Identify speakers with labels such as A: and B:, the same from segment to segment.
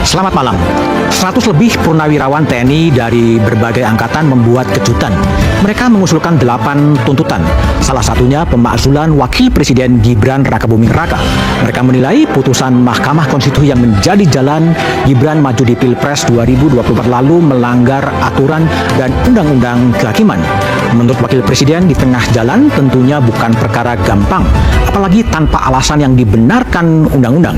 A: Selamat malam. 100 lebih purnawirawan TNI dari berbagai angkatan membuat kejutan. Mereka mengusulkan 8 tuntutan. Salah satunya pemakzulan Wakil Presiden Gibran Rakabuming Raka. Mereka menilai putusan Mahkamah Konstitusi yang menjadi jalan Gibran maju di Pilpres 2024 lalu melanggar aturan dan undang-undang kehakiman. Menurut Wakil Presiden, di tengah jalan tentunya bukan perkara gampang, apalagi tanpa alasan yang dibenarkan undang-undang.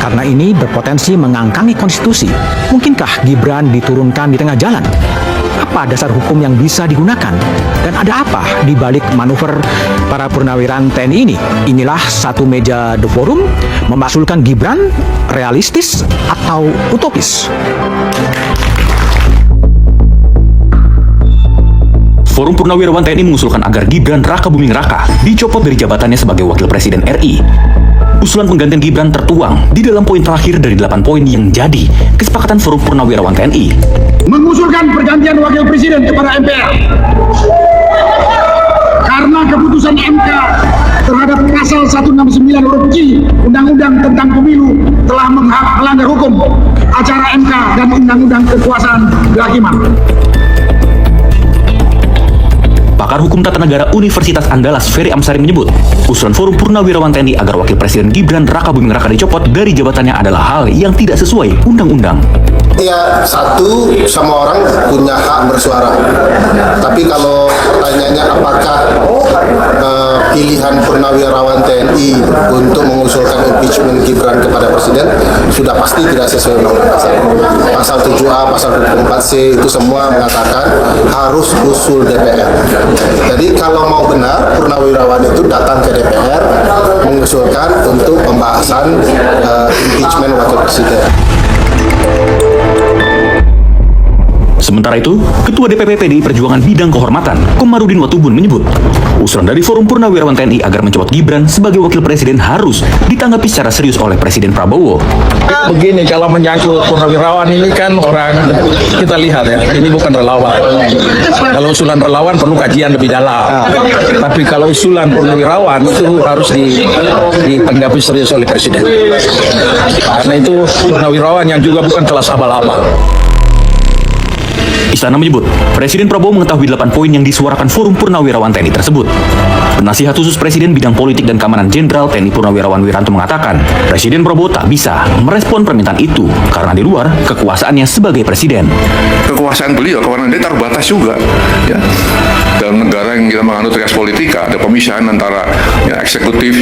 A: Karena ini berpotensi mengangkangi konstitusi. Mungkinkah Gibran diturunkan di tengah jalan? Apa dasar hukum yang bisa digunakan? Dan ada apa di balik manuver para purnawirawan TNI ini? Inilah Satu Meja The Forum, memaksulkan Gibran realistis atau utopis?
B: Forum Purnawirawan TNI mengusulkan agar Gibran Rakabuming Raka dicopot dari jabatannya sebagai Wakil Presiden RI. Usulan penggantian Gibran tertuang di dalam poin terakhir dari 8 poin yang jadi kesepakatan Forum Purnawirawan TNI.
C: Mengusulkan pergantian Wakil Presiden kepada MPR. Karena keputusan MK terhadap pasal 169 huruf Q Undang-Undang tentang Pemilu telah melanggar hukum acara MK dan Undang-Undang Kekuasaan Kehakiman.
B: Pakar Hukum Tata Negara Universitas Andalas Ferry Amsari menyebut, usulan Forum Purnawirawan TNI agar Wakil Presiden Gibran Rakabuming Raka dicopot dari jabatannya adalah hal yang tidak sesuai undang-undang.
D: Ya, satu, semua orang punya hak bersuara. Tapi kalau pertanyaannya apakah pilihan purnawirawan TNI untuk mengusulkan impeachment Gibran kepada Presiden sudah pasti tidak sesuai undang-undang dasar. Pasal 7A, pasal 24C itu semua mengatakan harus usul DPR. Jadi kalau mau benar, purnawirawan itu datang ke DPR mengusulkan untuk pembahasan impeachment Wakil Presiden.
B: Sementara itu, Ketua DPP PDI Perjuangan Bidang Kehormatan, Komarudin Watubun menyebut, usulan dari Forum Purnawirawan TNI agar mencopot Gibran sebagai Wakil Presiden harus ditanggapi secara serius oleh Presiden Prabowo.
E: Begini, kalau menyangkut purnawirawan ini kan orang, kita lihat ya, ini bukan relawan. Kalau usulan relawan perlu kajian lebih dalam. Tapi kalau usulan purnawirawan itu harus ditanggapi serius oleh Presiden. Karena itu purnawirawan yang juga bukan kelas abal-abal.
B: Istana menyebut, Presiden Prabowo mengetahui 8 poin yang disuarakan Forum Purnawirawan TNI tersebut. Penasihat khusus Presiden Bidang Politik dan Keamanan Jenderal TNI Purnawirawan Wiranto mengatakan, Presiden Prabowo tak bisa merespon permintaan itu karena di luar kekuasaannya sebagai Presiden.
F: Kekuasaan beliau, kewenangan dia terbatas juga. Ya. Dalam negara yang kita menganut res politika, ada pemisahan antara ya, eksekutif,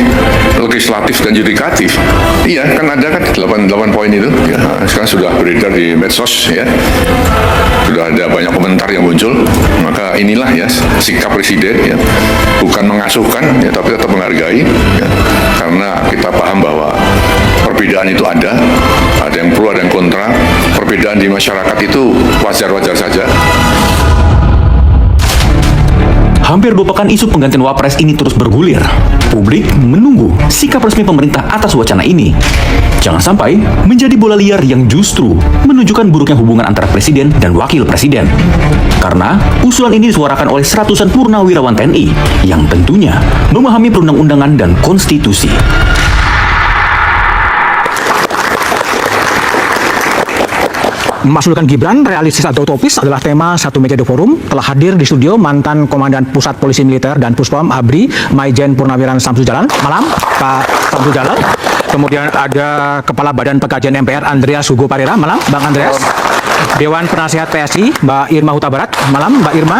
F: legislatif, dan yudikatif. Iya, kan ada kan 8 poin itu. Ya. Sekarang sudah beredar di medsos, ya. Sudah ada banyak komentar yang muncul, maka inilah ya sikap Presiden, ya, bukan mengasuhkan, ya, tapi tetap menghargai, ya, karena kita paham bahwa perbedaan itu ada yang pro, ada yang kontra. Perbedaan di masyarakat itu wajar-wajar saja.
B: Hampir 2 pekan isu penggantian Wapres ini terus bergulir. Publik menunggu sikap resmi pemerintah atas wacana ini. Jangan sampai menjadi bola liar yang justru menunjukkan buruknya hubungan antara Presiden dan Wakil Presiden. Karena usulan ini disuarakan oleh seratusan purnawirawan TNI yang tentunya memahami perundang-undangan dan konstitusi.
A: Memaksulkan Gibran realistis atau utopis adalah tema Satu Meja The Forum. Telah hadir di studio mantan Komandan Pusat Polisi Militer dan Puspom ABRI Maijen Purnawirawan Samsu Jalan. Malam, Pak Samsu Jalan. Kemudian ada Kepala Badan Pengkajian MPR Andreas Hugo Parera. Malam, Bang Andreas. Dewan Penasihat PSI Mbak Irma Huta Barat. Malam, Mbak Irma.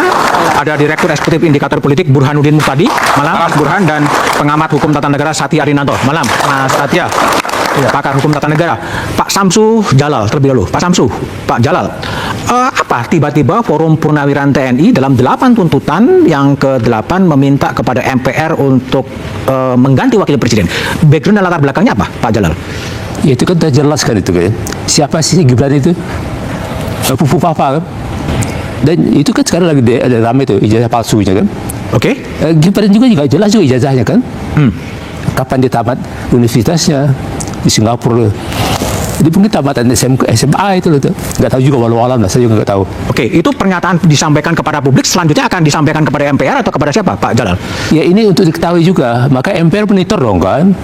A: Ada Direktur Eksekutif Indikator Politik Burhanuddin Muhtadi. Malam, Mas Burhan. Dan Pengamat Hukum Tata Negara Satya Arinanto. Malam, Mas Satya. Ya, pakar hukum tata negara, Pak Samsu Jalal terlebih dahulu. Pak Samsu, Pak Jalal, apa tiba-tiba Forum Purnawirawan TNI dalam 8 tuntutan yang ke-8 meminta kepada MPR untuk mengganti Wakil Presiden? Background dan latar belakangnya apa, Pak Jalal?
G: Ya, itu kan sudah jelaskan itu kan. Siapa sih Gibran itu? Pupu Papa kan? Dan itu kan sekarang lagi ada ramai itu ijazah palsunya kan?
A: Oke.
G: Gibran juga jelas juga ijazahnya kan? Kapan dia tamat universitasnya? Di Singapura. Jadi mungkin tamatan SMA itu loh tuh. Nggak tahu juga walau alam lah, saya juga nggak tahu.
A: Oke, itu pernyataan disampaikan kepada publik, selanjutnya akan disampaikan kepada MPR atau kepada siapa, Pak Jalal?
G: Ya ini untuk diketahui juga, maka MPR monitor dong kan.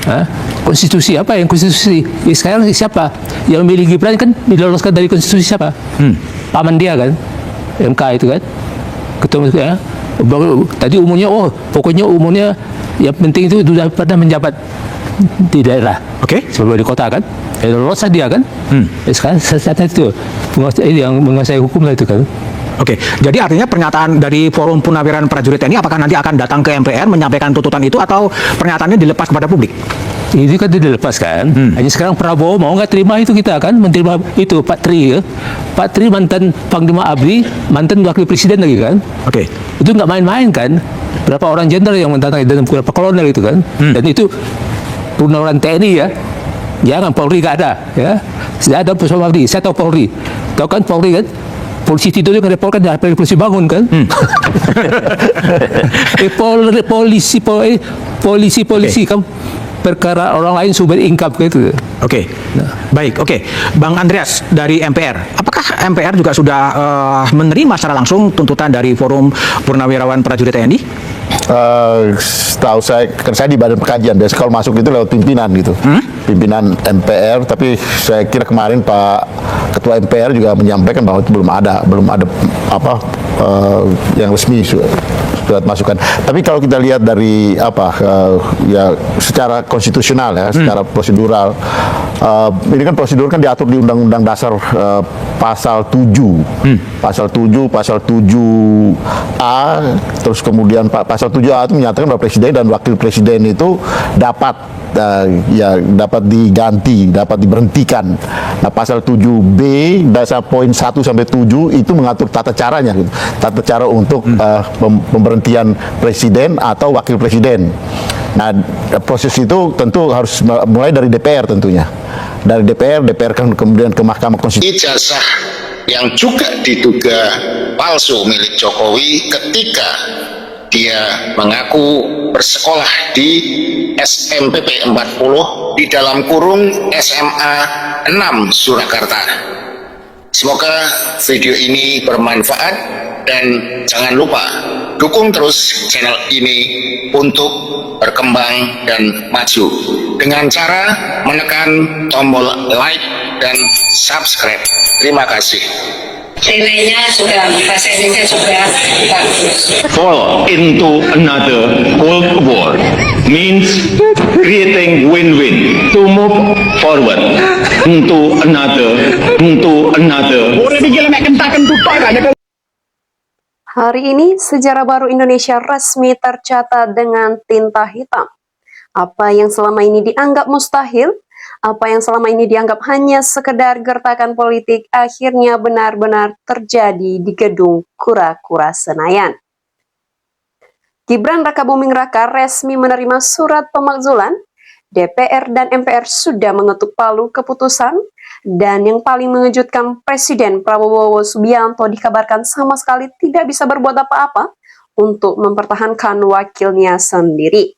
G: Hah? Konstitusi apa yang konstitusi? Ya, sekarang siapa yang memilih Gibran kan diloloskan dari konstitusi siapa? Paman dia kan, MK itu kan. Ketua ya. Tadi umumnya pokoknya umumnya yang penting itu sudah pernah menjabat di daerah.
A: Oke.
G: Sebelum di kota kan. Lolos dia kan. Sekarang saat itu yang menguasai hukum lah itu kan.
A: Oke, jadi artinya pernyataan dari Forum Purnawirawan Prajurit TNI apakah nanti akan datang ke MPR menyampaikan tuntutan itu atau pernyataannya dilepas kepada publik?
G: Itu kan dilepas kan. Hanya sekarang Prabowo mau nggak terima itu kita kan, menerima itu Pak Tri ya. Pak Tri mantan Panglima ABRI, mantan wakil presiden lagi kan.
A: Oke.
G: Itu nggak main-main kan. Berapa orang jenderal yang mendatangi dan beberapa kolonel itu kan. Dan itu Purnawirawan TNI ya. Jangan Polri nggak ada ya. Saya ada Polri, saya tahu Polri. Tahu kan Polri kan? Polisi tidur kan report kan dari polisi bangun kan. Polisi kan perkara orang lain sumber income gitu.
A: Oke. Baik, oke. Bang Andreas dari MPR, apakah MPR juga sudah menerima secara langsung tuntutan dari Forum Purnawirawan Prajurit TNI?
H: Setahu saya, kan saya di badan pengkajian, biasa kalau masuk itu lewat pimpinan gitu, pimpinan MPR. Tapi saya kira kemarin Pak Ketua MPR juga menyampaikan bahwa itu belum ada apa yang resmi surat masukan. Tapi kalau kita lihat dari ya secara konstitusional ya, secara prosedural, ini kan prosedur kan diatur di Undang-Undang Dasar pasal 7, pasal 7A, terus kemudian pasal 7A itu menyatakan bahwa presiden dan wakil presiden itu dapat dapat diganti, dapat diberhentikan. Nah, pasal 7B dasar poin 1 sampai 7 itu mengatur tata caranya gitu. Tata cara untuk pemberhentian presiden atau wakil presiden. Nah, proses itu tentu harus mulai dari DPR tentunya. Dari DPR kan kemudian ke Mahkamah Konstitusi.
I: Ijazah yang juga diduga palsu milik Jokowi ketika dia mengaku bersekolah di SMPP 40 di dalam kurung SMA 6 Surakarta. Semoga video ini bermanfaat dan jangan lupa dukung terus channel ini untuk berkembang dan maju dengan cara menekan tombol like dan subscribe. Terima kasih.
J: Nilainya sudah, bahasa Indonesia sudah bagus.
K: Fall into another Cold War means creating win-win to move forward into another.
L: Hari ini sejarah baru Indonesia resmi tercatat dengan tinta hitam. Apa yang selama ini dianggap mustahil, apa yang selama ini dianggap hanya sekedar gertakan politik, akhirnya benar-benar terjadi di gedung Kura-Kura Senayan. Gibran Rakabuming Raka resmi menerima surat pemakzulan. DPR dan MPR sudah mengetuk palu keputusan, dan yang paling mengejutkan, Presiden Prabowo Subianto dikabarkan sama sekali tidak bisa berbuat apa-apa untuk mempertahankan wakilnya sendiri.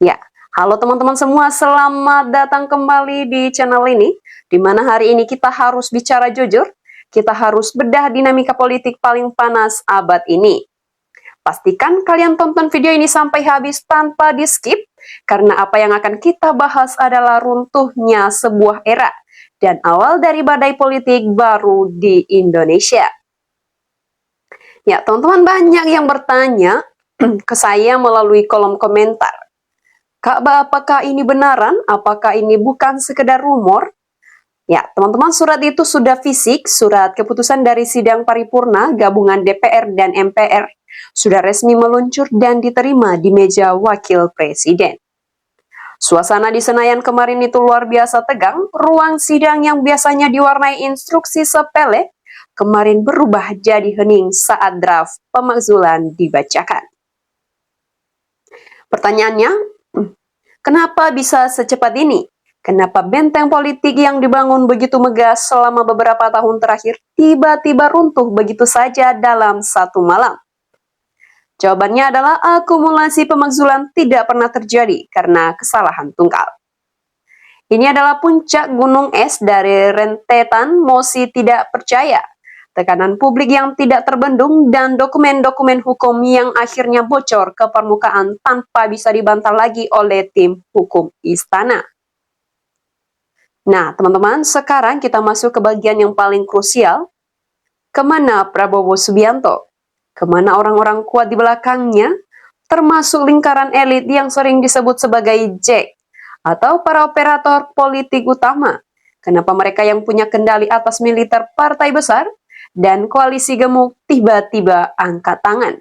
L: Ya, halo teman-teman semua, selamat datang kembali di channel ini, di mana hari ini kita harus bicara jujur, kita harus bedah dinamika politik paling panas abad ini. Pastikan kalian tonton video ini sampai habis tanpa di-skip, karena apa yang akan kita bahas adalah runtuhnya sebuah era dan awal dari badai politik baru di Indonesia. Ya, teman-teman, banyak yang bertanya ke saya melalui kolom komentar. Kak Ba, apakah ini benaran? Apakah ini bukan sekedar rumor? Ya, teman-teman, surat itu sudah fisik, surat keputusan dari sidang paripurna gabungan DPR dan MPR sudah resmi meluncur dan diterima di meja wakil presiden. Suasana di Senayan kemarin itu luar biasa tegang. Ruang sidang yang biasanya diwarnai instruksi sepele kemarin berubah jadi hening saat draft pemakzulan dibacakan. Pertanyaannya, kenapa bisa secepat ini? Kenapa benteng politik yang dibangun begitu megah selama beberapa tahun terakhir tiba-tiba runtuh begitu saja dalam satu malam? Jawabannya adalah akumulasi pemakzulan tidak pernah terjadi karena kesalahan tunggal. Ini adalah puncak gunung es dari rentetan mosi tidak percaya, tekanan publik yang tidak terbendung, dan dokumen-dokumen hukum yang akhirnya bocor ke permukaan tanpa bisa dibantah lagi oleh tim hukum istana. Nah, teman-teman, sekarang kita masuk ke bagian yang paling krusial. Kemana Prabowo Subianto? Kemana orang-orang kuat di belakangnya, termasuk lingkaran elit yang sering disebut sebagai Jack, atau para operator politik utama? Kenapa mereka yang punya kendali atas militer partai besar dan koalisi gemuk tiba-tiba angkat tangan?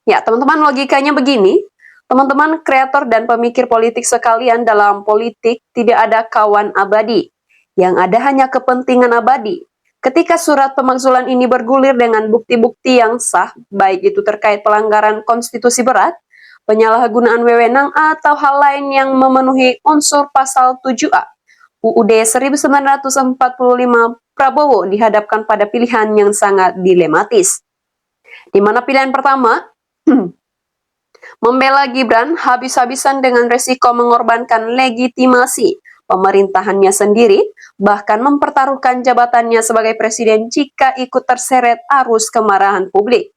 L: Ya, teman-teman, logikanya begini. Teman-teman kreator dan pemikir politik sekalian, dalam politik tidak ada kawan abadi. Yang ada hanya kepentingan abadi. Ketika surat pemakzulan ini bergulir dengan bukti-bukti yang sah, baik itu terkait pelanggaran konstitusi berat, penyalahgunaan wewenang, atau hal lain yang memenuhi unsur pasal 7A UUD 1945, Prabowo dihadapkan pada pilihan yang sangat dilematis. Di mana pilihan pertama, membela Gibran habis-habisan dengan resiko mengorbankan legitimasi pemerintahannya sendiri, bahkan mempertaruhkan jabatannya sebagai presiden jika ikut terseret arus kemarahan publik.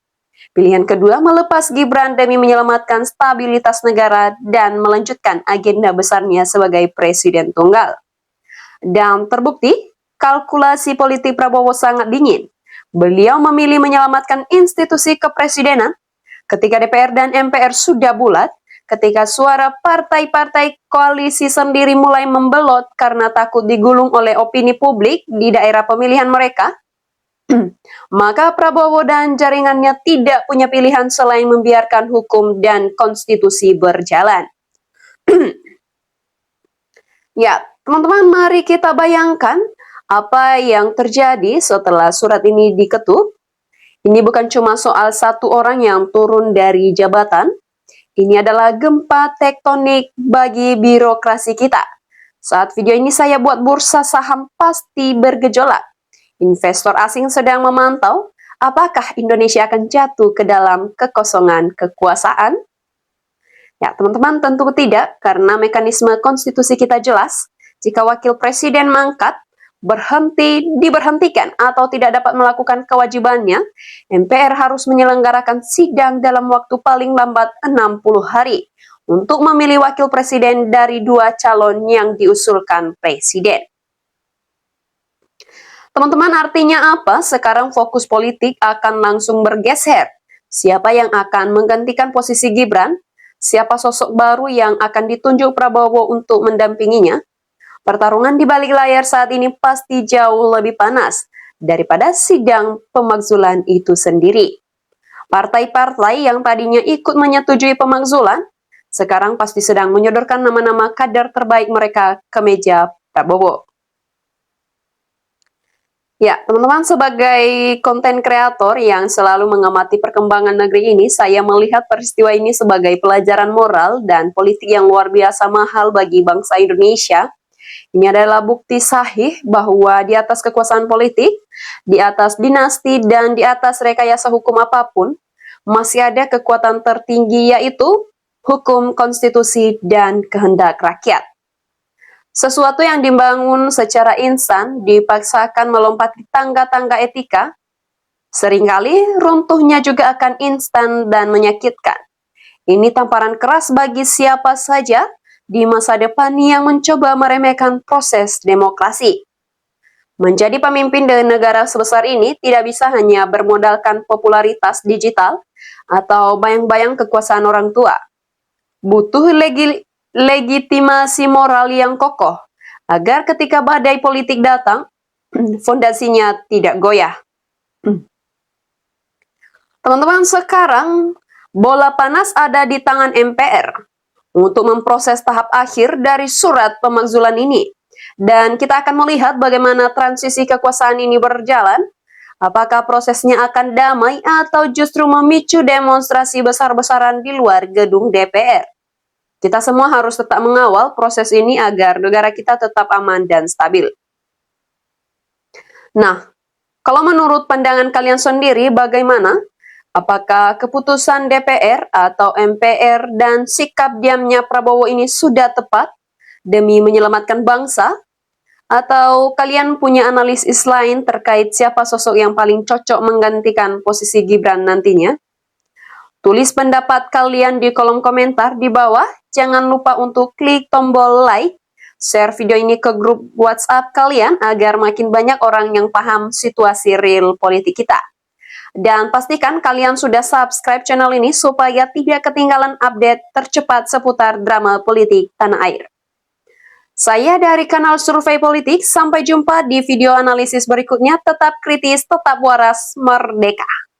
L: Pilihan kedua, melepas Gibran demi menyelamatkan stabilitas negara dan melanjutkan agenda besarnya sebagai presiden tunggal. Dan terbukti, kalkulasi politik Prabowo sangat dingin. Beliau memilih menyelamatkan institusi kepresidenan ketika DPR dan MPR sudah bulat, ketika suara partai-partai koalisi sendiri mulai membelot karena takut digulung oleh opini publik di daerah pemilihan mereka, maka Prabowo dan jaringannya tidak punya pilihan selain membiarkan hukum dan konstitusi berjalan. Ya, teman-teman, mari kita bayangkan apa yang terjadi setelah surat ini diketuk. Ini bukan cuma soal satu orang yang turun dari jabatan. Ini adalah gempa tektonik bagi birokrasi kita. Saat video ini saya buat, bursa saham pasti bergejolak. Investor asing sedang memantau apakah Indonesia akan jatuh ke dalam kekosongan kekuasaan. Ya, teman-teman, tentu tidak, karena mekanisme konstitusi kita jelas. Jika wakil presiden mangkat, diberhentikan atau tidak dapat melakukan kewajibannya, MPR harus menyelenggarakan sidang dalam waktu paling lambat 60 hari untuk memilih wakil presiden dari dua calon yang diusulkan presiden. Teman-teman, artinya apa? Sekarang fokus politik akan langsung bergeser. Siapa yang akan menggantikan posisi Gibran? Siapa sosok baru yang akan ditunjuk Prabowo untuk mendampinginya? Pertarungan di balik layar saat ini pasti jauh lebih panas daripada sidang pemakzulan itu sendiri. Partai-partai yang tadinya ikut menyetujui pemakzulan, sekarang pasti sedang menyodorkan nama-nama kader terbaik mereka ke meja Prabowo. Ya, teman-teman, sebagai konten kreator yang selalu mengamati perkembangan negeri ini, saya melihat peristiwa ini sebagai pelajaran moral dan politik yang luar biasa mahal bagi bangsa Indonesia. Ini adalah bukti sahih bahwa di atas kekuasaan politik, di atas dinasti, dan di atas rekayasa hukum apapun, masih ada kekuatan tertinggi, yaitu hukum, konstitusi, dan kehendak rakyat. Sesuatu yang dibangun secara instan dipaksakan melompati tangga-tangga etika, seringkali runtuhnya juga akan instan dan menyakitkan. Ini tamparan keras bagi siapa saja di masa depan yang mencoba meremehkan proses demokrasi. Menjadi pemimpin dari negara sebesar ini tidak bisa hanya bermodalkan popularitas digital atau bayang-bayang kekuasaan orang tua. Butuh legitimasi moral yang kokoh agar ketika badai politik datang, fondasinya tidak goyah. Teman-teman, sekarang bola panas ada di tangan MPR untuk memproses tahap akhir dari surat pemakzulan ini. Dan kita akan melihat bagaimana transisi kekuasaan ini berjalan. Apakah prosesnya akan damai atau justru memicu demonstrasi besar-besaran di luar gedung DPR. Kita semua harus tetap mengawal proses ini agar negara kita tetap aman dan stabil. Nah, kalau menurut pandangan kalian sendiri bagaimana? Apakah keputusan DPR atau MPR dan sikap diamnya Prabowo ini sudah tepat? demi menyelamatkan bangsa? Atau kalian punya analisis lain terkait siapa sosok yang paling cocok menggantikan posisi Gibran nantinya? Tulis pendapat kalian di kolom komentar di bawah. Jangan lupa untuk klik tombol like, share video ini ke grup WhatsApp kalian agar makin banyak orang yang paham situasi real politik kita. Dan pastikan kalian sudah subscribe channel ini supaya tidak ketinggalan update tercepat seputar drama politik tanah air. Saya dari kanal Survei Politik, sampai jumpa di video analisis berikutnya. Tetap kritis, tetap waras, merdeka!